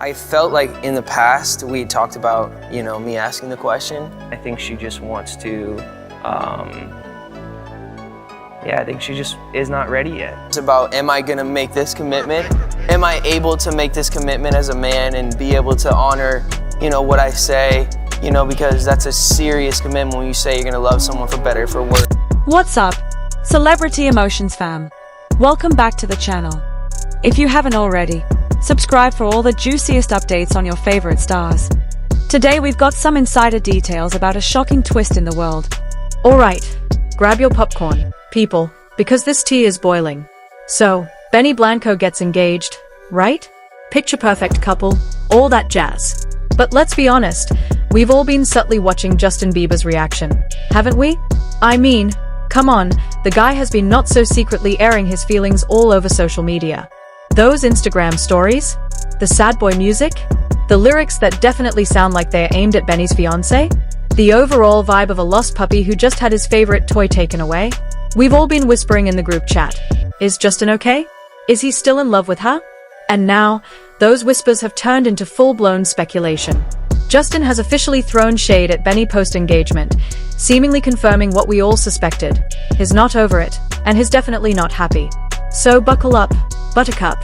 I felt like in the past we talked about, me asking the question. I think she just wants to, I think she just is not ready yet. It's about, am I gonna make this commitment? Am I able to make this commitment as a man and be able to honor, what I say? Because that's a serious commitment when you say you're gonna love someone for better, for worse. What's up, Celebrity Emotions fam? Welcome back to the channel. If you haven't already, subscribe for all the juiciest updates on your favorite stars. Today we've got some insider details about a shocking twist in the world. Alright, grab your popcorn, people, because this tea is boiling. So, Benny Blanco gets engaged, right? Picture perfect couple, all that jazz. But let's be honest, we've all been subtly watching Justin Bieber's reaction, haven't we? I mean, come on, the guy has been not so secretly airing his feelings all over social media. Those Instagram stories, the sad boy music, the lyrics that definitely sound like they're aimed at Benny's fiancée, the overall vibe of a lost puppy who just had his favorite toy taken away. We've all been whispering in the group chat. Is Justin okay? Is he still in love with her? And now, those whispers have turned into full-blown speculation. Justin has officially thrown shade at Benny post-engagement, seemingly confirming what we all suspected. He's not over it, and he's definitely not happy. So buckle up, Buttercup.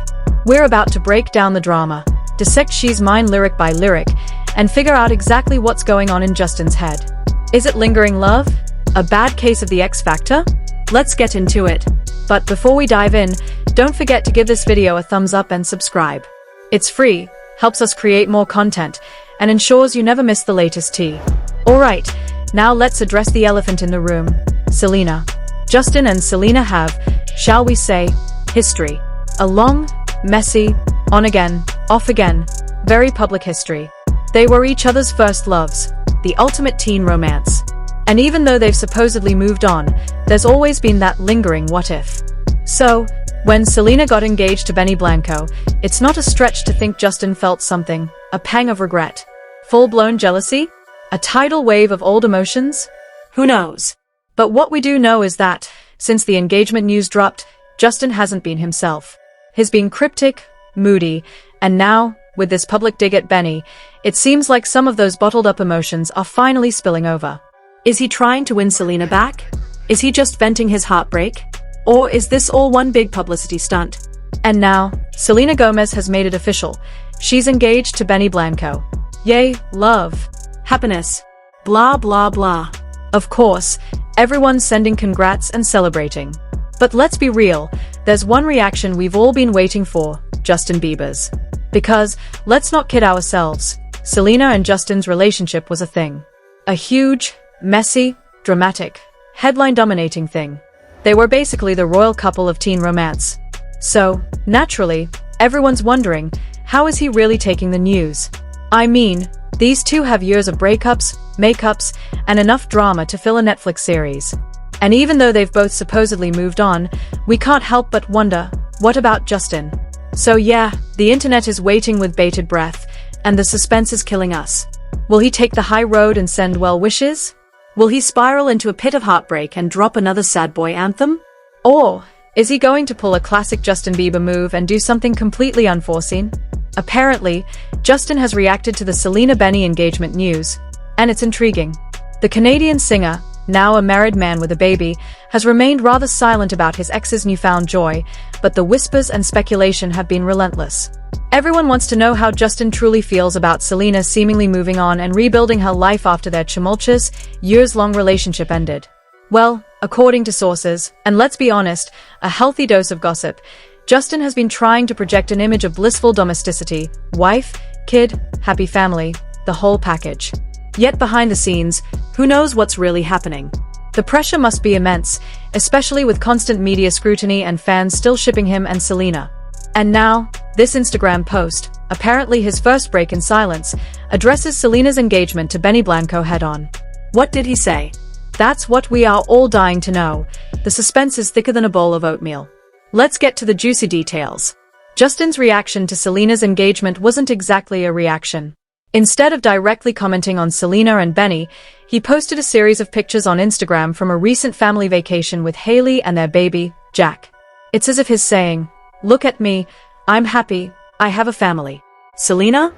We're about to break down the drama, dissect She's Mine lyric by lyric, and figure out exactly what's going on in Justin's head. Is it lingering love? A bad case of the X Factor? Let's get into it. But before we dive in, don't forget to give this video a thumbs up and subscribe. It's free, helps us create more content, and ensures you never miss the latest tea. Alright, now let's address the elephant in the room, Selena. Justin and Selena have, shall we say, history. A long, messy, on again, off again, very public history. They were each other's first loves, the ultimate teen romance. And even though they've supposedly moved on, there's always been that lingering what if. So, when Selena got engaged to Benny Blanco, it's not a stretch to think Justin felt something, a pang of regret. Full-blown jealousy? A tidal wave of old emotions? Who knows? But what we do know is that, since the engagement news dropped, Justin hasn't been himself. He's been cryptic, moody, and now, with this public dig at Benny, it seems like some of those bottled-up emotions are finally spilling over. Is he trying to win Selena back? Is he just venting his heartbreak? Or is this all one big publicity stunt? And now, Selena Gomez has made it official. She's engaged to Benny Blanco. Yay, love, happiness, blah blah blah. Of course, everyone's sending congrats and celebrating. But let's be real, there's one reaction we've all been waiting for, Justin Bieber's. Because, let's not kid ourselves, Selena and Justin's relationship was a thing. A huge, messy, dramatic, headline-dominating thing. They were basically the royal couple of teen romance. So, naturally, everyone's wondering, how is he really taking the news? I mean, these two have years of breakups, makeups, and enough drama to fill a Netflix series. And even though they've both supposedly moved on, we can't help but wonder, what about Justin? So yeah, the internet is waiting with bated breath, and the suspense is killing us. Will he take the high road and send well wishes? Will he spiral into a pit of heartbreak and drop another sad boy anthem? Or, is he going to pull a classic Justin Bieber move and do something completely unforeseen? Apparently, Justin has reacted to the Selena-Benny engagement news, and it's intriguing. The Canadian singer, now a married man with a baby, has remained rather silent about his ex's newfound joy, but the whispers and speculation have been relentless. Everyone wants to know how Justin truly feels about Selena seemingly moving on and rebuilding her life after their tumultuous, years-long relationship ended. Well, according to sources, and let's be honest, a healthy dose of gossip, Justin has been trying to project an image of blissful domesticity, wife, kid, happy family, the whole package. Yet behind the scenes, who knows what's really happening? The pressure must be immense, especially with constant media scrutiny and fans still shipping him and Selena. And now, this Instagram post, apparently his first break in silence, addresses Selena's engagement to Benny Blanco head-on. What did he say? That's what we are all dying to know. The suspense is thicker than a bowl of oatmeal. Let's get to the juicy details. Justin's reaction to Selena's engagement wasn't exactly a reaction. Instead of directly commenting on Selena and Benny, he posted a series of pictures on Instagram from a recent family vacation with Hailey and their baby, Jack. It's as if he's saying, "Look at me, I'm happy, I have a family." Selena?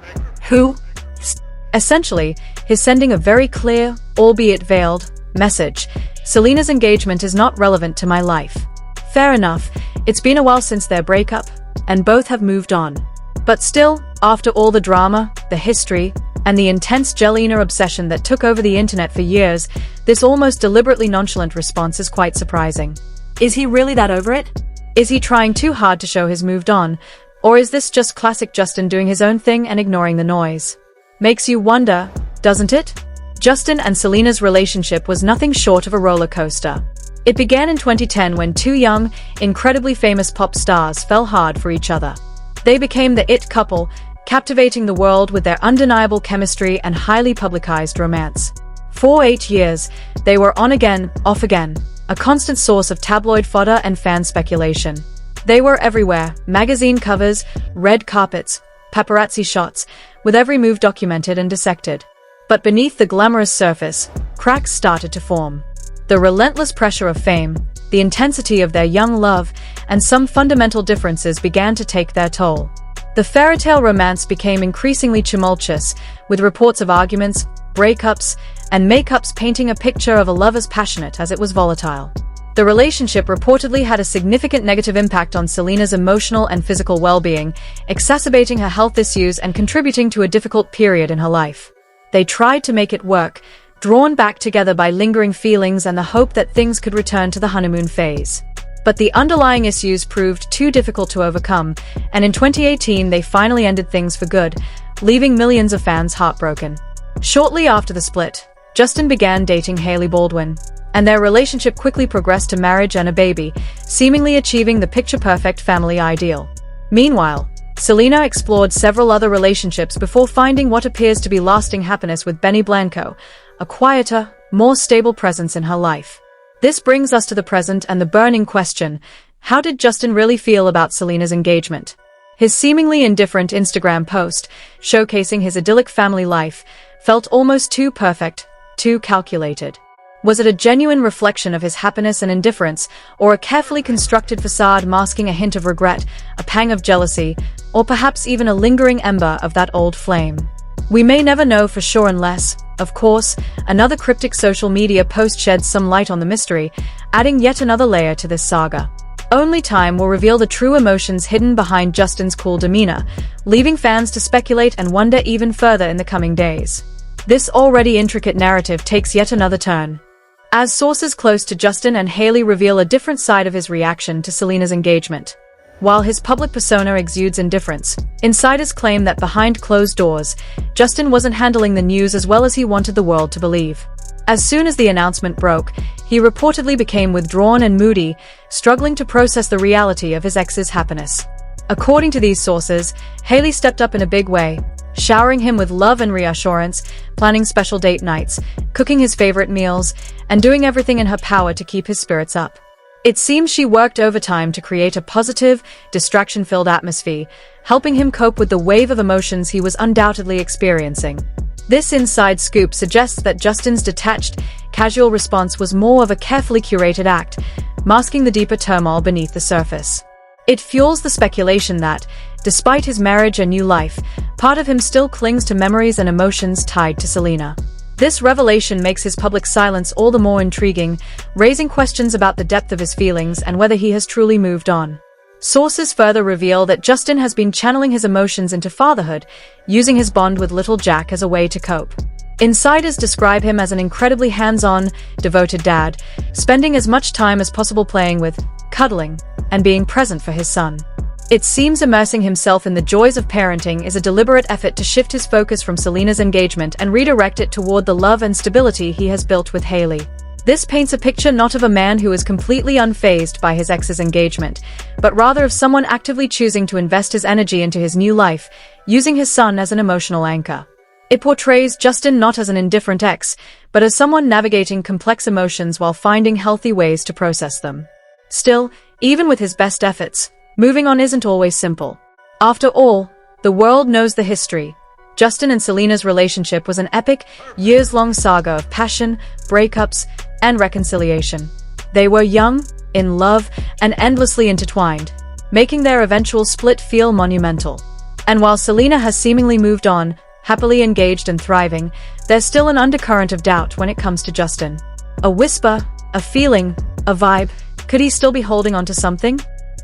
Who? Essentially, he's sending a very clear, albeit veiled, message. Selena's engagement is not relevant to my life. Fair enough, it's been a while since their breakup, and both have moved on. But still, after all the drama, the history, and the intense Jelena obsession that took over the internet for years, this almost deliberately nonchalant response is quite surprising. Is he really that over it? Is he trying too hard to show he's moved on? Or is this just classic Justin doing his own thing and ignoring the noise? Makes you wonder, doesn't it? Justin and Selena's relationship was nothing short of a roller coaster. It began in 2010 when two young, incredibly famous pop stars fell hard for each other. They became the it couple, captivating the world with their undeniable chemistry and highly publicized romance. For 8 years, they were on again, off again, a constant source of tabloid fodder and fan speculation. They were everywhere: magazine covers, red carpets, paparazzi shots, with every move documented and dissected. But beneath the glamorous surface, cracks started to form. The relentless pressure of fame, the intensity of their young love, and some fundamental differences began to take their toll. The fairytale romance became increasingly tumultuous, with reports of arguments, breakups, and makeups painting a picture of a love as passionate as it was volatile. The relationship reportedly had a significant negative impact on Selena's emotional and physical well-being, exacerbating her health issues and contributing to a difficult period in her life. They tried to make it work, drawn back together by lingering feelings and the hope that things could return to the honeymoon phase. But the underlying issues proved too difficult to overcome, and in 2018 they finally ended things for good, leaving millions of fans heartbroken. Shortly after the split, Justin began dating Hailey Baldwin, and their relationship quickly progressed to marriage and a baby, seemingly achieving the picture-perfect family ideal. Meanwhile, Selena explored several other relationships before finding what appears to be lasting happiness with Benny Blanco, a quieter, more stable presence in her life. This brings us to the present and the burning question: how did Justin really feel about Selena's engagement? His seemingly indifferent Instagram post, showcasing his idyllic family life, felt almost too perfect, too calculated. Was it a genuine reflection of his happiness and indifference, or a carefully constructed facade masking a hint of regret, a pang of jealousy, or perhaps even a lingering ember of that old flame? We may never know for sure unless, of course, another cryptic social media post sheds some light on the mystery, adding yet another layer to this saga. Only time will reveal the true emotions hidden behind Justin's cool demeanor, leaving fans to speculate and wonder even further in the coming days. This already intricate narrative takes yet another turn, as sources close to Justin and Hailey reveal a different side of his reaction to Selena's engagement. While his public persona exudes indifference, insiders claim that behind closed doors, Justin wasn't handling the news as well as he wanted the world to believe. As soon as the announcement broke, he reportedly became withdrawn and moody, struggling to process the reality of his ex's happiness. According to these sources, Hailey stepped up in a big way, showering him with love and reassurance, planning special date nights, cooking his favorite meals, and doing everything in her power to keep his spirits up. It seems she worked overtime to create a positive, distraction-filled atmosphere, helping him cope with the wave of emotions he was undoubtedly experiencing. This inside scoop suggests that Justin's detached, casual response was more of a carefully curated act, masking the deeper turmoil beneath the surface. It fuels the speculation that, despite his marriage and new life, part of him still clings to memories and emotions tied to Selena. This revelation makes his public silence all the more intriguing, raising questions about the depth of his feelings and whether he has truly moved on. Sources further reveal that Justin has been channeling his emotions into fatherhood, using his bond with little Jack as a way to cope. Insiders describe him as an incredibly hands-on, devoted dad, spending as much time as possible playing with, cuddling, and being present for his son. It seems immersing himself in the joys of parenting is a deliberate effort to shift his focus from Selena's engagement and redirect it toward the love and stability he has built with Hailey. This paints a picture not of a man who is completely unfazed by his ex's engagement, but rather of someone actively choosing to invest his energy into his new life, using his son as an emotional anchor. It portrays Justin not as an indifferent ex, but as someone navigating complex emotions while finding healthy ways to process them. Still, even with his best efforts, moving on isn't always simple. After all, the world knows the history. Justin and Selena's relationship was an epic, years-long saga of passion, breakups, and reconciliation. They were young, in love, and endlessly intertwined, making their eventual split feel monumental. And while Selena has seemingly moved on, happily engaged and thriving, there's still an undercurrent of doubt when it comes to Justin. A whisper, a feeling, a vibe. Could he still be holding on to something?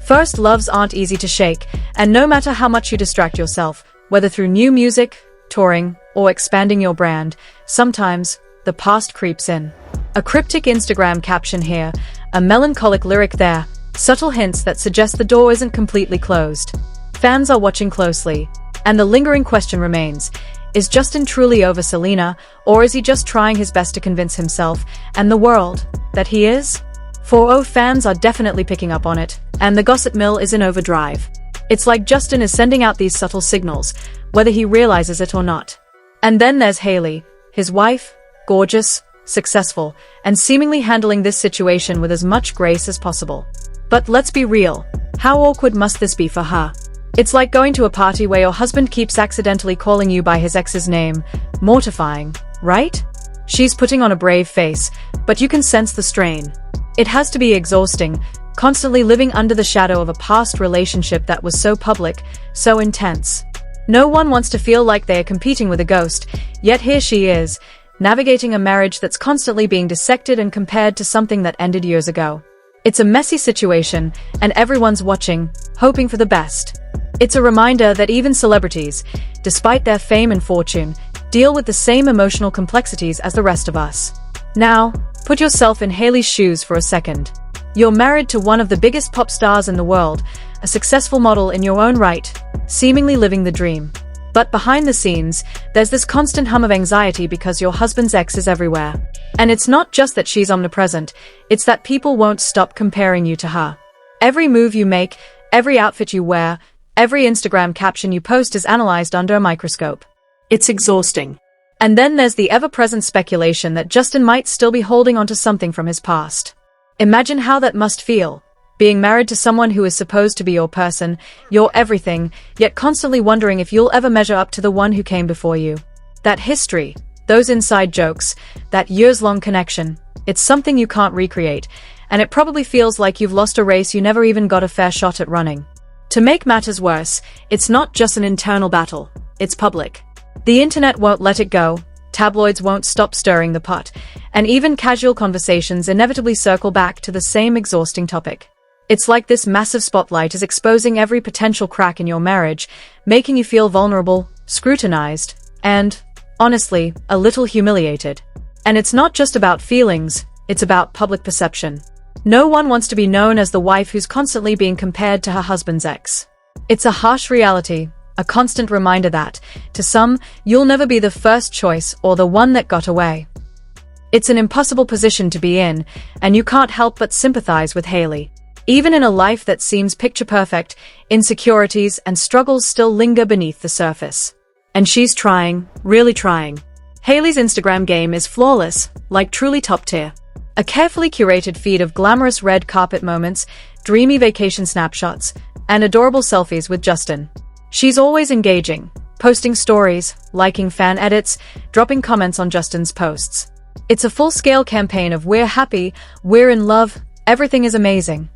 First loves aren't easy to shake, and no matter how much you distract yourself, whether through new music, touring, or expanding your brand, sometimes the past creeps in. A cryptic Instagram caption here, a melancholic lyric there, subtle hints that suggest the door isn't completely closed. Fans are watching closely, and the lingering question remains, is Justin truly over Selena, or is he just trying his best to convince himself and the world that he is? 4O fans are definitely picking up on it, and the gossip mill is in overdrive. It's like Justin is sending out these subtle signals, whether he realizes it or not. And then there's Hailey, his wife, gorgeous, successful, and seemingly handling this situation with as much grace as possible. But let's be real, how awkward must this be for her? It's like going to a party where your husband keeps accidentally calling you by his ex's name. Mortifying, right? She's putting on a brave face, but you can sense the strain. It has to be exhausting, constantly living under the shadow of a past relationship that was so public, so intense. No one wants to feel like they are competing with a ghost, yet here she is, navigating a marriage that's constantly being dissected and compared to something that ended years ago. It's a messy situation, and everyone's watching, hoping for the best. It's a reminder that even celebrities, despite their fame and fortune, deal with the same emotional complexities as the rest of us. Now, put yourself in Hailey's shoes for a second. You're married to one of the biggest pop stars in the world, a successful model in your own right, seemingly living the dream. But behind the scenes, there's this constant hum of anxiety because your husband's ex is everywhere. And it's not just that she's omnipresent, it's that people won't stop comparing you to her. Every move you make, every outfit you wear, every Instagram caption you post is analyzed under a microscope. It's exhausting. And then there's the ever-present speculation that Justin might still be holding onto something from his past. Imagine how that must feel, being married to someone who is supposed to be your person, your everything, yet constantly wondering if you'll ever measure up to the one who came before you. That history, those inside jokes, that years-long connection, it's something you can't recreate, and it probably feels like you've lost a race you never even got a fair shot at running. To make matters worse, it's not just an internal battle, it's public. The internet won't let it go, tabloids won't stop stirring the pot, and even casual conversations inevitably circle back to the same exhausting topic. It's like this massive spotlight is exposing every potential crack in your marriage, making you feel vulnerable, scrutinized, and, honestly, a little humiliated. And it's not just about feelings, it's about public perception. No one wants to be known as the wife who's constantly being compared to her husband's ex. It's a harsh reality, a constant reminder that, to some, you'll never be the first choice or the one that got away. It's an impossible position to be in, and you can't help but sympathize with Hailey. Even in a life that seems picture-perfect, insecurities and struggles still linger beneath the surface. And she's trying, really trying. Hailey's Instagram game is flawless, like truly top-tier. A carefully curated feed of glamorous red carpet moments, dreamy vacation snapshots, and adorable selfies with Justin. She's always engaging, posting stories, liking fan edits, dropping comments on Justin's posts. It's a full-scale campaign of "we're happy, we're in love, everything is amazing."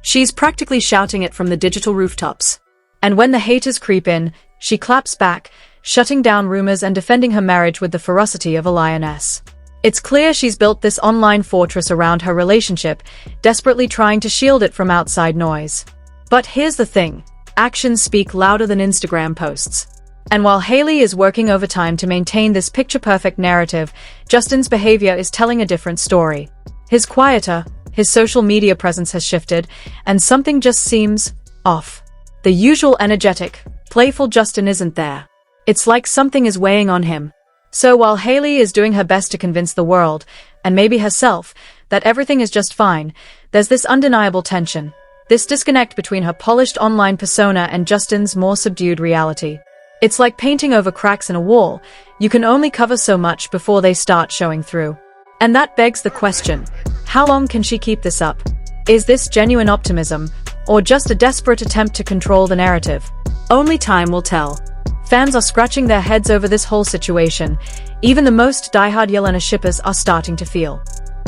She's practically shouting it from the digital rooftops. And when the haters creep in, she claps back, shutting down rumors and defending her marriage with the ferocity of a lioness. It's clear she's built this online fortress around her relationship, desperately trying to shield it from outside noise. But here's the thing. Actions speak louder than Instagram posts. And while Hailey is working overtime to maintain this picture-perfect narrative, Justin's behavior is telling a different story. He's quieter, his social media presence has shifted, and something just seems off. The usual energetic, playful Justin isn't there. It's like something is weighing on him. So while Hailey is doing her best to convince the world, and maybe herself, that everything is just fine, there's this undeniable tension. This disconnect between her polished online persona and Justin's more subdued reality. It's like painting over cracks in a wall. You can only cover so much before they start showing through. And that begs the question, how long can she keep this up? Is this genuine optimism, or just a desperate attempt to control the narrative? Only time will tell. Fans are scratching their heads over this whole situation. Even the most diehard Yelena shippers are starting to feel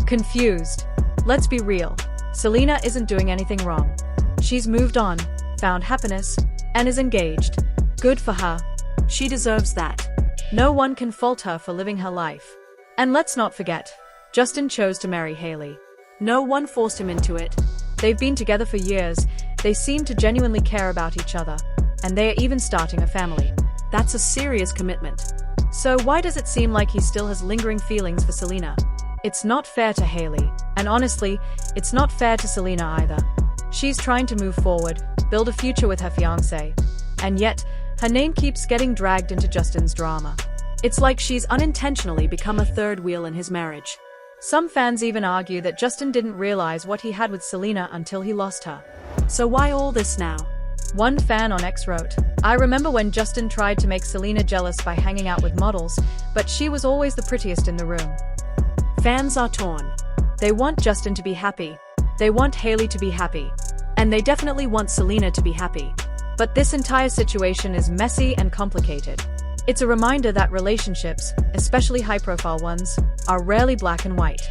confused. Let's be real. Selena isn't doing anything wrong. She's moved on, found happiness, and is engaged. Good for her. She deserves that. No one can fault her for living her life. And let's not forget, Justin chose to marry Hailey. No one forced him into it. They've been together for years, they seem to genuinely care about each other, and they are even starting a family. That's a serious commitment. So why does it seem like he still has lingering feelings for Selena? It's not fair to Hailey, and honestly, it's not fair to Selena either. She's trying to move forward, build a future with her fiancé, and yet, her name keeps getting dragged into Justin's drama. It's like she's unintentionally become a third wheel in his marriage. Some fans even argue that Justin didn't realize what he had with Selena until he lost her. So why all this now? One fan on X wrote, "I remember when Justin tried to make Selena jealous by hanging out with models, but she was always the prettiest in the room." Fans are torn. They want Justin to be happy. They want Hailey to be happy. And they definitely want Selena to be happy. But this entire situation is messy and complicated. It's a reminder that relationships, especially high-profile ones, are rarely black and white.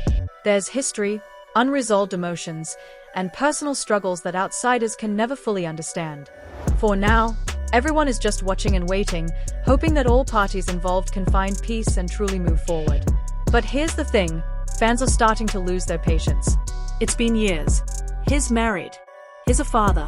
There's history, unresolved emotions, and personal struggles that outsiders can never fully understand. For now, everyone is just watching and waiting, hoping that all parties involved can find peace and truly move forward. But here's the thing, fans are starting to lose their patience. It's been years. He's married. He's a father.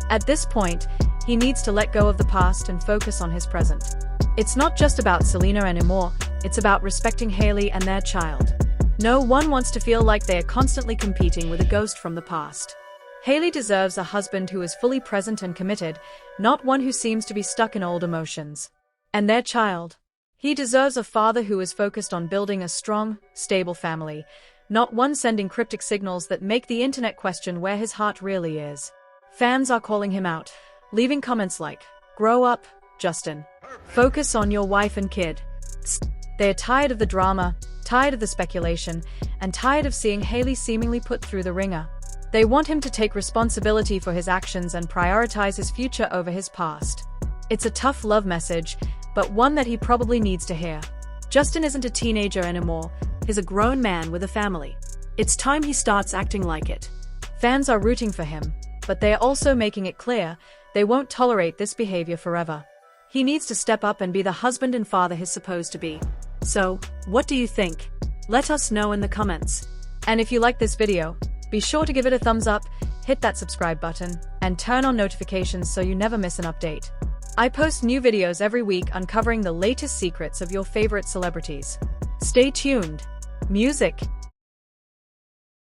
At this point, he needs to let go of the past and focus on his present. It's not just about Selena anymore, it's about respecting Hailey and their child. No one wants to feel like they are constantly competing with a ghost from the past. Hailey deserves a husband who is fully present and committed, not one who seems to be stuck in old emotions. And their child. He deserves a father who is focused on building a strong, stable family, not one sending cryptic signals that make the internet question where his heart really is. Fans are calling him out, leaving comments like, "Grow up, Justin. Focus on your wife and kid." They are tired of the drama, tired of the speculation, and tired of seeing Hailey seemingly put through the ringer. They want him to take responsibility for his actions and prioritize his future over his past. It's a tough love message, but one that he probably needs to hear. Justin isn't a teenager anymore, he's a grown man with a family. It's time he starts acting like it. Fans are rooting for him, but they are also making it clear they won't tolerate this behavior forever. He needs to step up and be the husband and father he's supposed to be. So, what do you think? Let us know in the comments. And if you like this video, be sure to give it a thumbs up, hit that subscribe button, and turn on notifications so you never miss an update. I post new videos every week uncovering the latest secrets of your favorite celebrities. Stay tuned. Music.